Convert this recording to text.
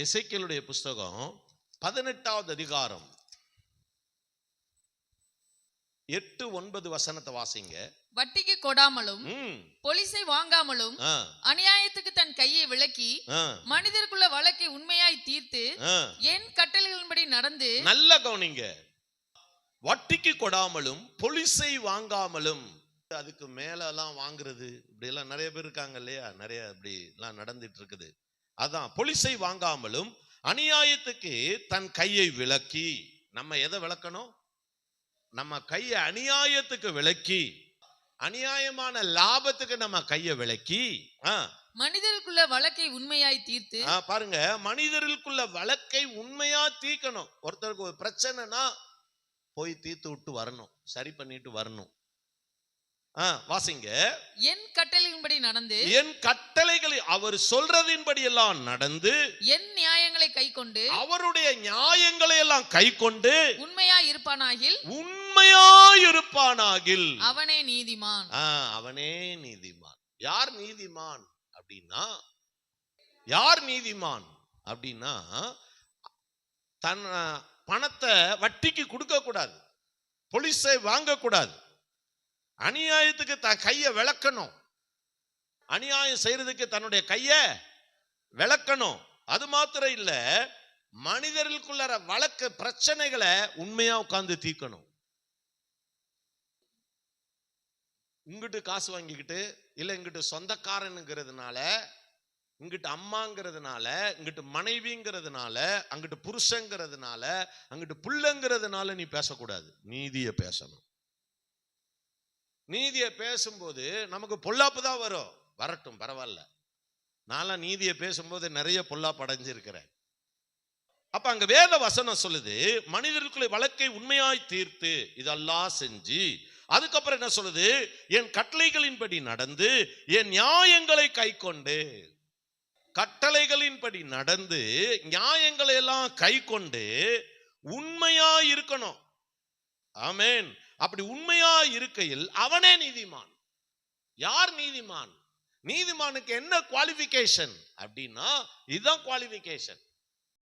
எசேக்கியேலுடைய புஸ்தகம் 18வது அதிகாரம் 8-9 வசனத்தை வாசிங்க. வட்டிக்கு கொடாமலும் பொலிசை வாங்காமலும் அநியாயத்துக்கு தன் கையை விலக்கி மனிதருக்குள்ள வழக்கை உண்மையாய் தீர்த்து என் கட்டளைகளின்படி நடந்து. நல்ல கவனிங்க. வட்டிக்கு கொடாமலும் பொலிசை வாங்காமலும், அதுக்கு மேல எல்லாம் வாங்குறது இப்படி எல்லாம் நிறைய பேர் இருக்காங்க இல்லையா, நிறைய இப்படி எல்லாம் நடந்துட்டு இருக்குது. அதான் பொலிசை வாங்காமலும் அநியாயத்துக்கு தன் கையை விலக்கி. நம்ம எதை விளக்கணும்? நம்ம கையை அநியாயத்துக்கு விலக்கி, அநியாயமான லாபத்துக்கு நம்ம கையை விலக்கி மனிதருக்குள்ள வழக்கை உண்மையாய் தீர்த்து. பாருங்க, மனிதருக்குள்ள வழக்கை உண்மையா தீர்க்கணும். ஒருத்தருக்கு ஒரு பிரச்சனைனா போய் தீர்த்து விட்டு வரணும், சரி பண்ணிட்டு வரணும். வாசிங்க. என் கட்டளையின்படி நடந்து, என் கட்டளைகளை அவர் சொல்றதின்படி எல்லாம் நடந்து, என் நியாயங்களை கை கொண்டு, அவருடைய நியாயங்களை எல்லாம் கை கொண்டு உண்மையா இருப்பானாகில், உண்மையா இருப்பானாகில் அவனே நீதிமான். அவனே நீதிமான். யார் நீதிமான் அப்படின்னா, யார் நீதிமான் அப்படின்னா, தன் பணத்தை வட்டிக்கு கொடுக்க கூடாது, பொலிசை வாங்க கூடாது, அநியாயத்துக்கு தன் கையை விளக்கணும், அநியாயம் செய்யறதுக்கு தன்னுடைய கையை விளக்கணும். அது மாத்திரம் இல்ல, மனிதர்களுக்குள்ள வழக்கு பிரச்சனைகளை உண்மையா உட்கார்ந்து தீர்க்கணும். இங்கிட்டு காசு வாங்கிக்கிட்டு, இல்ல இங்கிட்டு சொந்தக்காரனுங்கிறதுனால, இங்கிட்டு அம்மாங்கிறதுனால, இங்கிட்டு மனைவிங்கிறதுனால, அங்கிட்டு புருஷங்கிறதுனால, அங்கிட்டு புள்ளங்கிறதுனால நீ பேசக்கூடாது. நீதியை பேசணும். நீதியை பேசும்போது நமக்கு பொல்லாப்பு தான் வரும். வரட்டும், பரவாயில்ல. நான்லாம் நீதியை பேசும்போது நிறைய பொல்லாப்பு அடைஞ்சிருக்கிறேன். அப்ப அங்க வேத வசனம் சொல்லுது, மனிதர்களுக்குள்ள வழக்கை உண்மையாய் தீர்த்து இதெல்லாம் செஞ்சு, அதுக்கப்புறம் என்ன சொல்லுது? என் கட்டளைகளின்படி நடந்து, என் நியாயங்களை கை கொண்டு. கட்டளைகளின்படி நடந்து நியாயங்களை எல்லாம் கை கொண்டு உண்மையா இருக்கணும். ஆமென். அப்படி உண்மையா இருக்கையில் அவனே நீதிமான். யார் நீதிமான்? நீதிமானுக்கு என்ன குவாலிஃபிகேஷன் அப்படின்னா, இதுதான் குவாலிஃபிகேஷன்.